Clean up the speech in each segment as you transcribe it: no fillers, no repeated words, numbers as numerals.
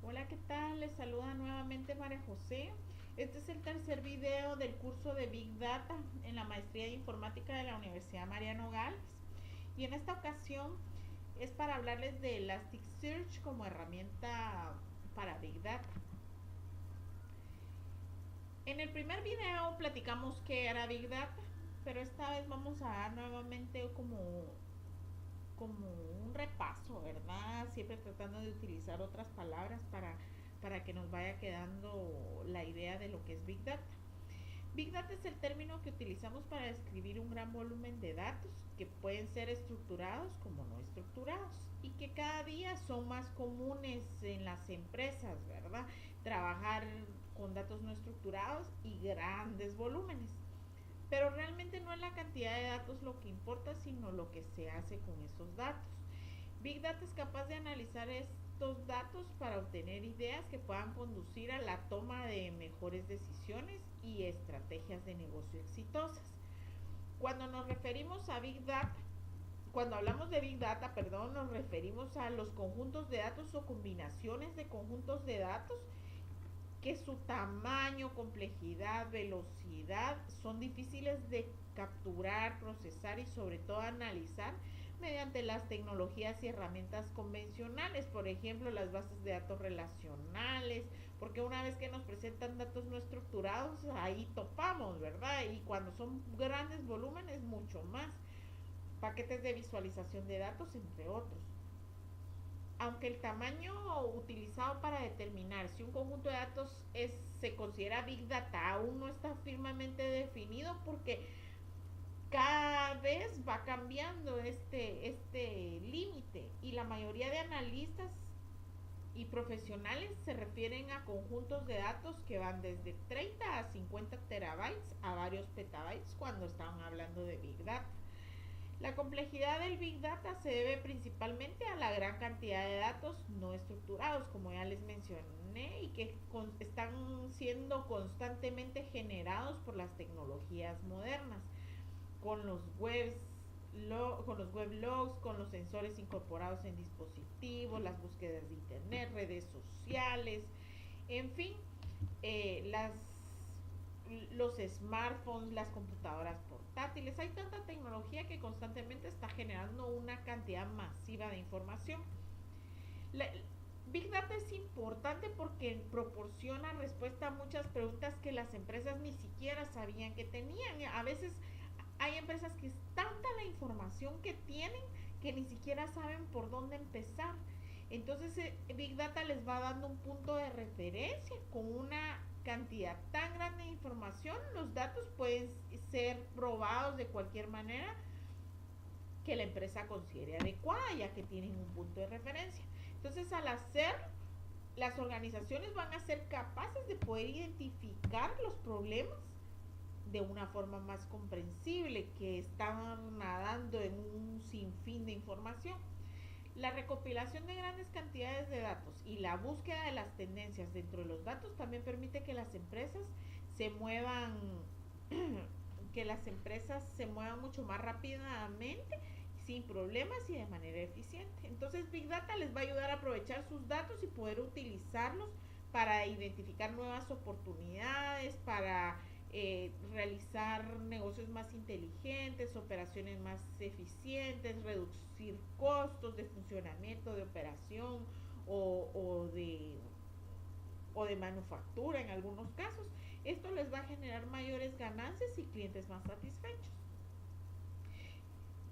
Hola, ¿qué tal? Les saluda nuevamente María José. Este es el tercer video del curso de Big Data en la Maestría de Informática de la Universidad Mariano Gálvez. Y en esta ocasión es para hablarles de Elasticsearch como herramienta para Big Data. En el primer video platicamos qué era Big Data, pero esta vez vamos a dar nuevamente como un repaso, ¿verdad? Siempre tratando de utilizar otras palabras para que nos vaya quedando la idea de lo que es Big Data. Big Data es el término que utilizamos para describir un gran volumen de datos que pueden ser estructurados como no estructurados y que cada día son más comunes en las empresas, ¿verdad? Trabajar con datos no estructurados y grandes volúmenes. Pero realmente no es la cantidad de datos lo que importa, sino lo que se hace con esos datos. Big Data es capaz de analizar estos datos para obtener ideas que puedan conducir a la toma de mejores decisiones y estrategias de negocio exitosas. Cuando nos referimos a Big Data, cuando hablamos de Big Data, perdón, nos referimos a los conjuntos de datos o combinaciones de conjuntos de datos que su tamaño, complejidad, velocidad son difíciles de capturar, procesar y sobre todo analizar mediante las tecnologías y herramientas convencionales, por ejemplo las bases de datos relacionales, porque una vez que nos presentan datos no estructurados, ahí topamos, ¿verdad? Y cuando son grandes volúmenes, mucho más. Paquetes de visualización de datos, entre otros. Aunque el tamaño utilizado para determinar si un conjunto de datos se considera Big Data aún no está firmemente definido porque cada vez va cambiando este límite y la mayoría de analistas y profesionales se refieren a conjuntos de datos que van desde 30 a 50 terabytes a varios petabytes cuando están hablando de Big Data. La complejidad del Big Data se debe principalmente a la gran cantidad de datos no estructurados, como ya les mencioné, y que están siendo constantemente generados por las tecnologías modernas, con los con los web logs, con los sensores incorporados en dispositivos, las búsquedas de internet, redes sociales, en fin, las los smartphones, las computadoras portátiles. Hay tanta tecnología que constantemente está generando una cantidad masiva de información. La, Big Data es importante porque proporciona respuesta a muchas preguntas que las empresas ni siquiera sabían que tenían. A veces hay empresas que es tanta la información que tienen que ni siquiera saben por dónde empezar. Entonces Big Data les va dando un punto de referencia con una cantidad tan grande de información. Los datos pueden ser probados de cualquier manera que la empresa considere adecuada, ya que tienen un punto de referencia. Entonces, al hacer, las organizaciones van a ser capaces de poder identificar los problemas de una forma más comprensible, que están nadando en un sinfín de información. La recopilación de grandes cantidades de datos y la búsqueda de las tendencias dentro de los datos también permite que las empresas se muevan se muevan mucho más rápidamente, sin problemas y de manera eficiente. Entonces Big Data les va a ayudar a aprovechar sus datos y poder utilizarlos para identificar nuevas oportunidades, para realizar negocios más inteligentes, operaciones más eficientes, reducir costos de funcionamiento, de operación o, o de o de manufactura en algunos casos. Esto les va a generar mayores ganancias y clientes más satisfechos.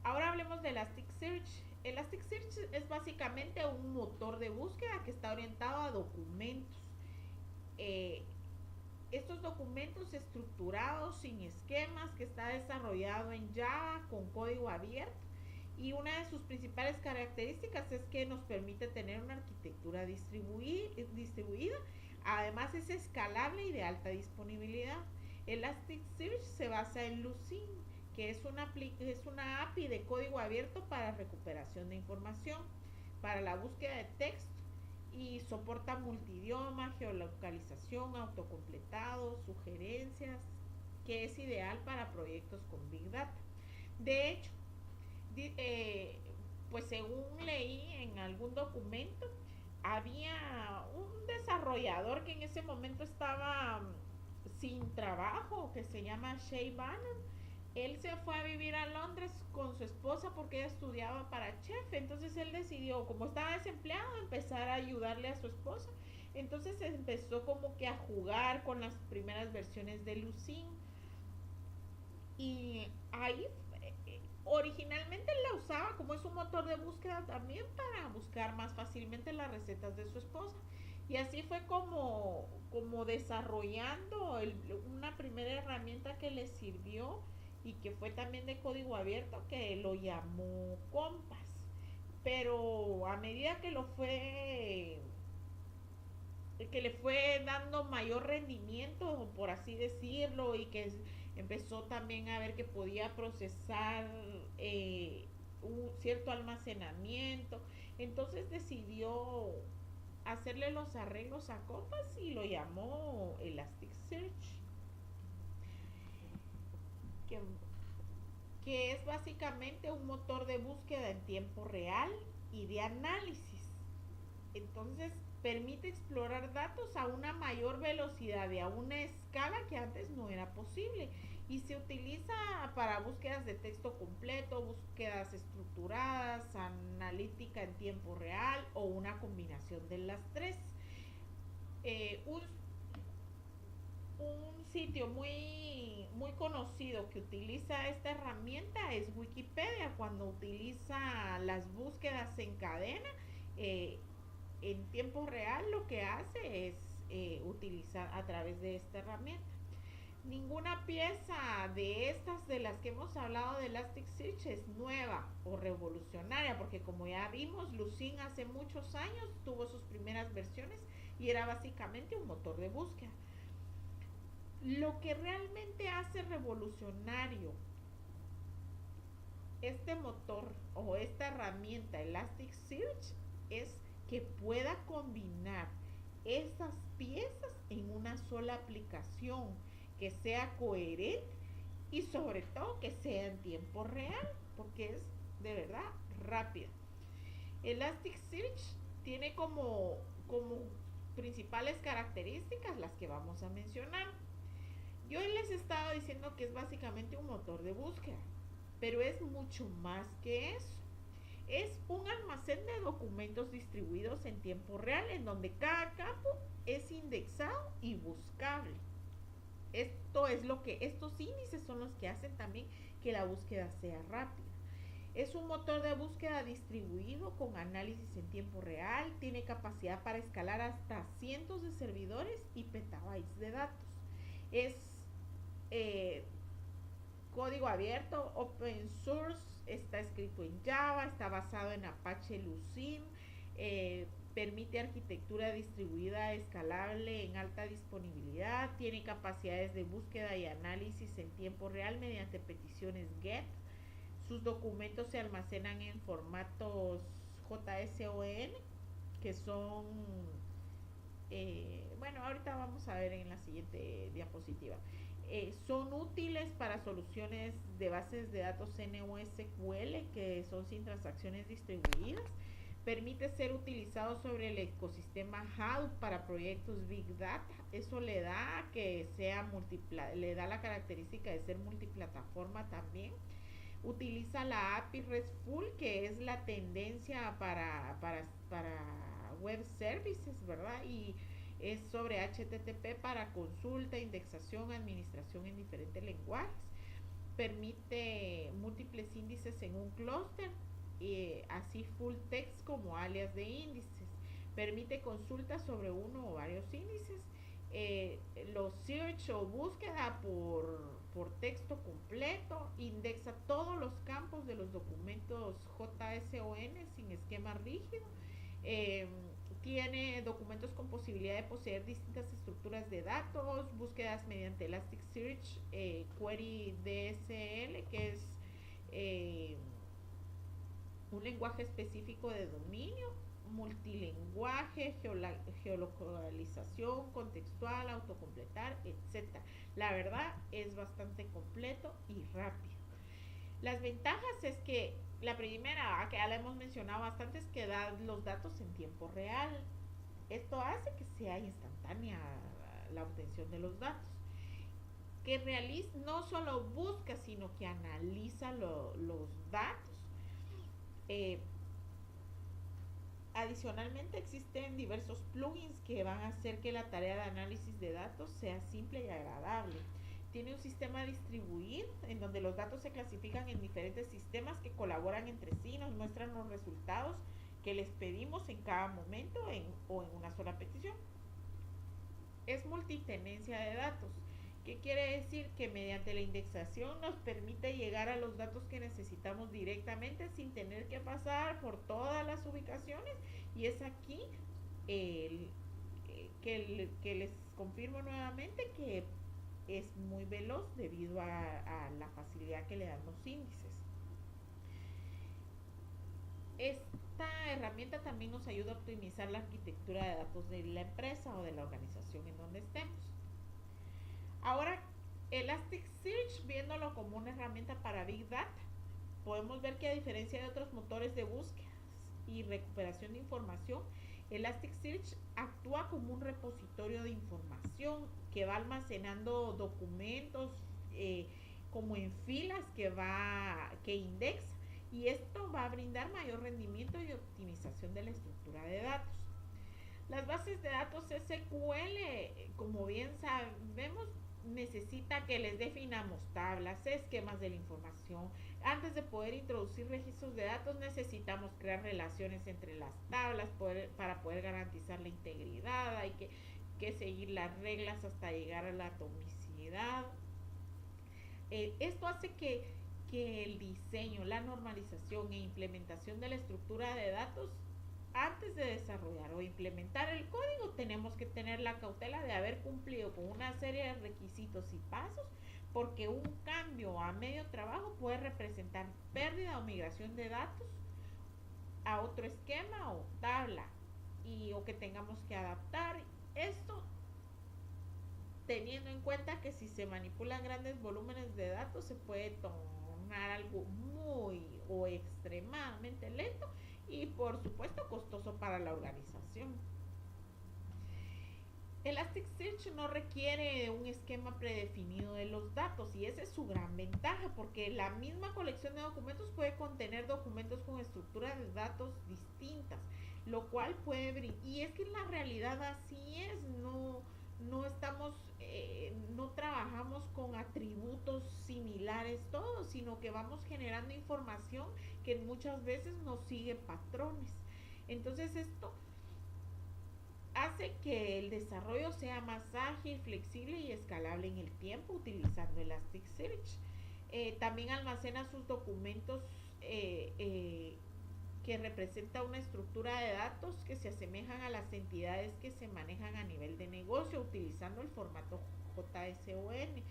Ahora hablemos de Elasticsearch. Elasticsearch es básicamente un motor de búsqueda que está orientado a documentos. Eh, Estos documentos estructurados sin esquemas, que está desarrollado en Java con código abierto, y una de sus principales características es que nos permite tener una arquitectura distribuida. Además es escalable y de alta disponibilidad. Elasticsearch se basa en Lucene, que es una API de código abierto para recuperación de información, para la búsqueda de texto, y soporta multidioma, geolocalización, autocompletado, sugerencias, que es ideal para proyectos con Big Data. De hecho, di- eh, pues según leí en algún documento, había un desarrollador que en ese momento estaba sin trabajo, que se llama Shay Bannon. Él se fue a vivir a Londres con su esposa porque ella estudiaba para chef. Entonces él decidió, como estaba desempleado, empezar a ayudarle a su esposa. Entonces empezó como que a jugar con las primeras versiones de Lucene. Y ahí originalmente él la usaba como es un motor de búsqueda también para buscar más fácilmente las recetas de su esposa. Y así fue como desarrollando una primera herramienta que le sirvió y que fue también de código abierto, que lo llamó Compass. Pero a medida que le fue dando mayor rendimiento, por así decirlo, y que empezó también a ver que podía procesar un cierto almacenamiento, entonces decidió hacerle los arreglos a Compass y lo llamó Elasticsearch, que, que es básicamente un motor de búsqueda en tiempo real y de análisis. Entonces permite explorar datos a una mayor velocidad y a una escala que antes no era posible. Y se utiliza para búsquedas de texto completo, búsquedas estructuradas, analítica en tiempo real o una combinación de las tres. Eh, un, un sitio muy conocido que utiliza esta herramienta es Wikipedia, cuando utiliza las búsquedas en cadena. eh, en tiempo real lo que hace es utilizar a través de esta herramienta. Ninguna pieza de estas de las que hemos hablado de Elasticsearch es nueva o revolucionaria, porque como ya vimos, Lucene hace muchos años tuvo sus primeras versiones y era básicamente un motor de búsqueda. Lo que realmente hace revolucionario este motor o esta herramienta Elasticsearch es que pueda combinar esas piezas en una sola aplicación, que sea coherente y sobre todo que sea en tiempo real, porque es de verdad rápida. Elasticsearch tiene como principales características las que vamos a mencionar. Yo les he estado diciendo que es básicamente un motor de búsqueda, pero es mucho más que eso. Es un almacén de documentos distribuidos en tiempo real en donde cada campo es indexado y buscable. Estos índices son los que hacen también que la búsqueda sea rápida. Es un motor de búsqueda distribuido con análisis en tiempo real, tiene capacidad para escalar hasta cientos de servidores y petabytes de datos. Es eh, código abierto, open source, está escrito en Java, está basado en Apache Lucene, permite arquitectura distribuida escalable en alta disponibilidad, tiene capacidades de búsqueda y análisis en tiempo real mediante peticiones GET. Sus documentos se almacenan en formatos JSON, que son, bueno, ahorita vamos a ver en la siguiente diapositiva. Son útiles para soluciones de bases de datos NoSQL que son sin transacciones distribuidas. Permite ser utilizado sobre el ecosistema Hadoop para proyectos Big Data. Eso le da que sea le da la característica de ser multiplataforma también. Utiliza la API RESTful, que es la tendencia para web services, ¿verdad? Y es sobre HTTP para consulta, indexación, administración en diferentes lenguajes. Permite múltiples índices en un clúster, así full text como alias de índices. Permite consultas sobre uno o varios índices. Los search o búsqueda por texto completo, indexa todos los campos de los documentos JSON sin esquema rígido. Eh, Tiene documentos con posibilidad de poseer distintas estructuras de datos, búsquedas mediante Elasticsearch, Query DSL, que es eh, un lenguaje específico de dominio, multilingüaje, geolocalización, contextual, autocompletar, etc. La verdad es bastante completo y rápido. Las ventajas es que la primera, que ya la hemos mencionado bastante, es que da los datos en tiempo real. Esto hace que sea instantánea la obtención de los datos. Que realiza, no solo busca, sino que analiza los datos. Eh, Adicionalmente existen diversos plugins que van a hacer que la tarea de análisis de datos sea simple y agradable. Tiene un sistema distribuido en donde los datos se clasifican en diferentes sistemas que colaboran entre sí y nos muestran los resultados que les pedimos en cada momento o en una sola petición. Es multitenencia de datos. ¿Qué quiere decir? Que mediante la indexación nos permite llegar a los datos que necesitamos directamente sin tener que pasar por todas las ubicaciones. Y es aquí el, que les confirmo nuevamente que es muy veloz debido a la facilidad que le dan los índices. Esta herramienta también nos ayuda a optimizar la arquitectura de datos de la empresa o de la organización en donde estemos. Ahora, Elasticsearch, viéndolo como una herramienta para Big Data, podemos ver que a diferencia de otros motores de búsqueda y recuperación de información, Elasticsearch actúa como un repositorio de información que va almacenando documentos como en filas que indexa, y esto va a brindar mayor rendimiento y optimización de la estructura de datos. Las bases de datos SQL, como bien sabemos, necesita que les definamos tablas, esquemas de la información. Antes de poder introducir registros de datos necesitamos crear relaciones entre las tablas para poder garantizar la integridad. Hay que seguir las reglas hasta llegar a la atomicidad. Esto hace que el diseño, la normalización e implementación de la estructura de datos, antes de desarrollar o implementar el código, tenemos que tener la cautela de haber cumplido con una serie de requisitos y pasos, porque un cambio a medio trabajo puede representar pérdida o migración de datos a otro esquema o tabla, o que tengamos que adaptar esto, teniendo en cuenta que si se manipulan grandes volúmenes de datos se puede tornar algo muy o extremadamente lento y por supuesto costoso para la organización. Elasticsearch no requiere un esquema predefinido de los datos, y esa es su gran ventaja, porque la misma colección de documentos puede contener documentos con estructuras de datos distintas, lo cual puede, y es que en la realidad así es. No estamos, no trabajamos con atributos similares todos, sino que vamos generando información que muchas veces nos sigue patrones. Entonces esto hace que el desarrollo sea más ágil, flexible y escalable en el tiempo utilizando Elasticsearch. También almacena sus documentos que representa una estructura de datos que se asemejan a las entidades que se manejan a nivel de negocio utilizando el formato JSON.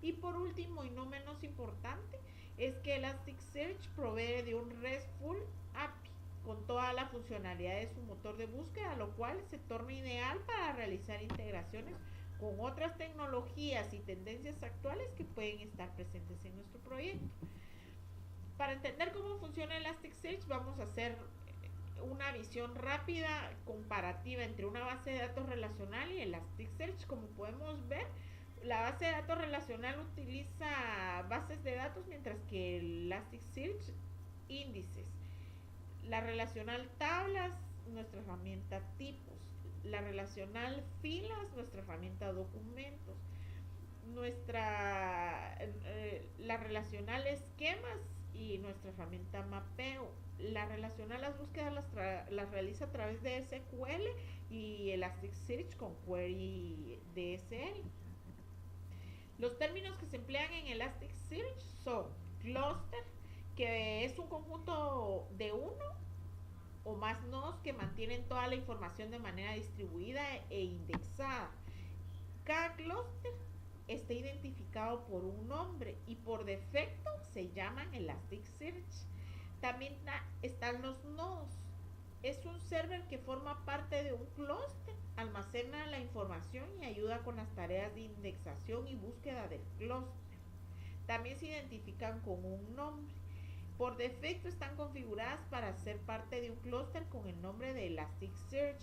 Y por último y no menos importante, es que Elasticsearch provee de un RESTful API con toda la funcionalidad de su motor de búsqueda, lo cual se torna ideal para realizar integraciones con otras tecnologías y tendencias actuales que pueden estar presentes en nuestro proyecto. Para entender cómo funciona Elasticsearch, vamos a hacer una visión rápida comparativa entre una base de datos relacional y Elasticsearch. Como podemos ver, la base de datos relacional utiliza bases de datos, mientras que Elasticsearch índices. La relacional tablas, nuestra herramienta tipos. La relacional filas, nuestra herramienta documentos. La relacional esquemas y nuestra herramienta mapeo. La relacional las búsquedas las realiza a través de SQL y Elasticsearch con query DSL. Los términos que se emplean en Elasticsearch son cluster, que es un conjunto de uno o más nodos que mantienen toda la información de manera distribuida e indexada. Cada clúster está identificado por un nombre y por defecto se llaman Elasticsearch. También están los nodos. Es un server que forma parte de un clúster, almacena la información y ayuda con las tareas de indexación y búsqueda del clúster. También se identifican con un nombre. Por defecto están configuradas para ser parte de un clúster con el nombre de Elasticsearch,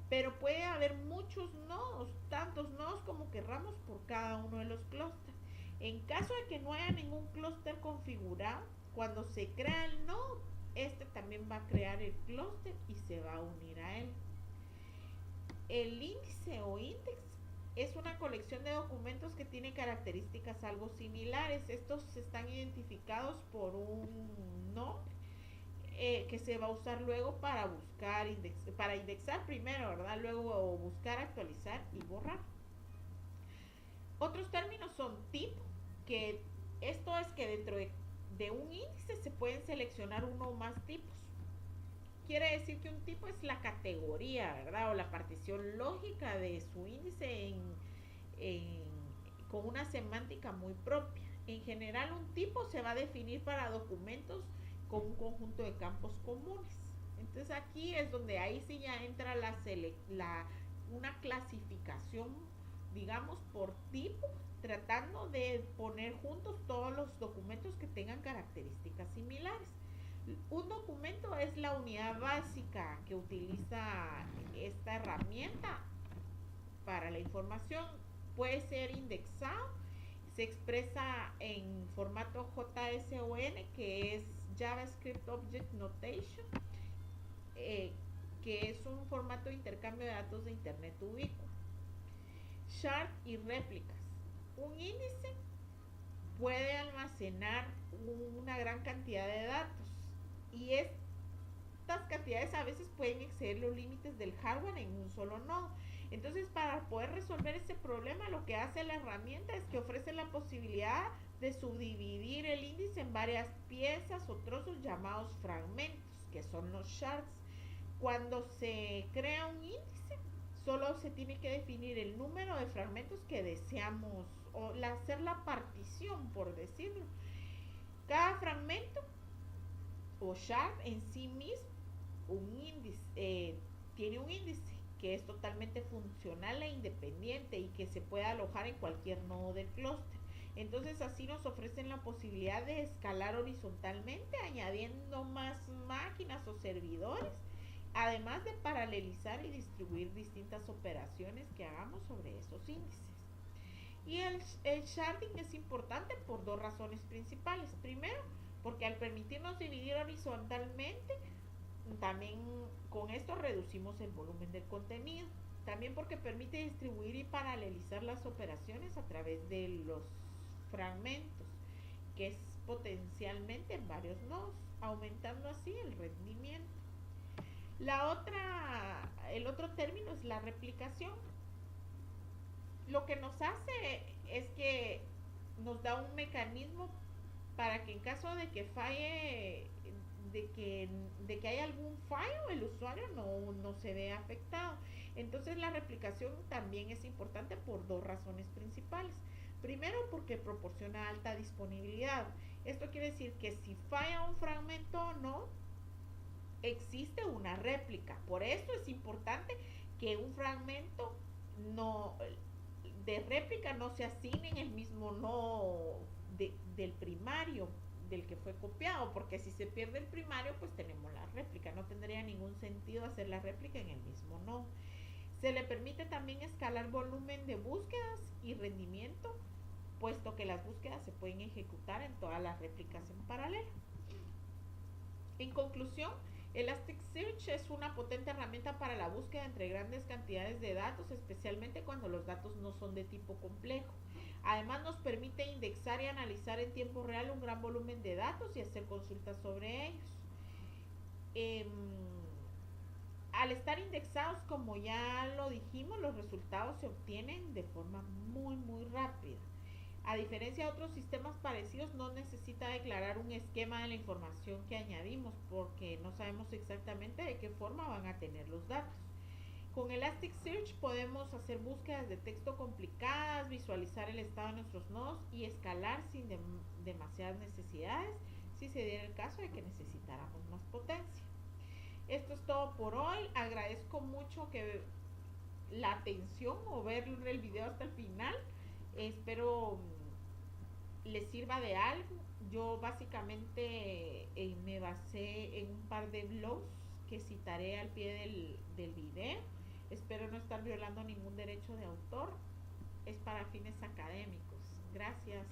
pero puede haber muchos nodos, tantos nodos como querramos por cada uno de los clústeres. En caso de que no haya ningún clúster configurado, cuando se crea el nodo, este también va a crear el clúster y se va a unir a él. El índice o index es una colección de documentos que tiene características algo similares. Estos están identificados por un nombre que se va a usar luego para buscar, para indexar primero, ¿verdad? Luego buscar, actualizar y borrar. Otros términos son tipo, que esto es que dentro de un índice se pueden seleccionar uno o más tipos. Quiere decir que un tipo es la categoría, ¿verdad? O la partición lógica de su índice en, con una semántica muy propia. En general, un tipo se va a definir para documentos con un conjunto de campos comunes. Entonces aquí es donde ahí sí ya entra una clasificación, digamos, por tipo, tratando de poner juntos todos los documentos que tengan características similares. Un documento es la unidad básica que utiliza esta herramienta para la información. Puede ser indexado, se expresa en formato JSON, que es JavaScript Object Notation, eh, que es un formato de intercambio de datos de Internet ubicuo. Shard y réplicas. Un índice puede almacenar una gran cantidad de datos y estas cantidades a veces pueden exceder los límites del hardware en un solo nodo. Entonces, para poder resolver ese problema, lo que hace la herramienta es que ofrece la posibilidad de subdividir el índice en varias piezas o trozos llamados fragmentos, que son los shards. Cuando se crea un índice, solo se tiene que definir el número de fragmentos que deseamos, o hacer la partición, por decirlo. Cada fragmento o shard en sí mismo un índice, tiene un índice que es totalmente funcional e independiente y que se puede alojar en cualquier nodo del clúster. Entonces así nos ofrecen la posibilidad de escalar horizontalmente añadiendo más máquinas o servidores, además de paralelizar y distribuir distintas operaciones que hagamos sobre esos índices. Y el sharding es importante por dos razones principales. Primero, porque al permitirnos dividir horizontalmente, también con esto reducimos el volumen del contenido. También porque permite distribuir y paralelizar las operaciones a través de los fragmentos, que es potencialmente en varios nodos, aumentando así el rendimiento. El otro término es la replicación. Lo que nos hace es que nos da un mecanismo para que en caso de que falle, de que haya algún fallo, el usuario no se ve afectado. Entonces la replicación también es importante por dos razones principales. Primero, porque proporciona alta disponibilidad. Esto quiere decir que si falla un fragmento o no, existe una réplica. Por eso es importante que un fragmento no de réplica no se asigne en el mismo nodo del primario del que fue copiado, porque si se pierde el primario, pues tenemos la réplica. No tendría ningún sentido hacer la réplica en el mismo nodo. Se le permite también escalar volumen de búsquedas y rendimiento, puesto que las búsquedas se pueden ejecutar en todas las réplicas en paralelo. En conclusión, Elasticsearch es una potente herramienta para la búsqueda entre grandes cantidades de datos, especialmente cuando los datos no son de tipo complejo. Además, nos permite indexar y analizar en tiempo real un gran volumen de datos y hacer consultas sobre ellos. Eh, Al estar indexados, como ya lo dijimos, los resultados se obtienen de forma muy rápida. A diferencia de otros sistemas parecidos, no necesita declarar un esquema de la información que añadimos porque no sabemos exactamente de qué forma van a tener los datos. Con Elasticsearch podemos hacer búsquedas de texto complicadas, visualizar el estado de nuestros nodos y escalar sin demasiadas necesidades si se diera el caso de que necesitáramos más potencia. Esto es todo por hoy. Agradezco mucho que la atención o ver el video hasta el final. Espero les sirva de algo. Yo básicamente me basé en un par de blogs que citaré al pie del video. Espero no estar violando ningún derecho de autor. Es para fines académicos. Gracias.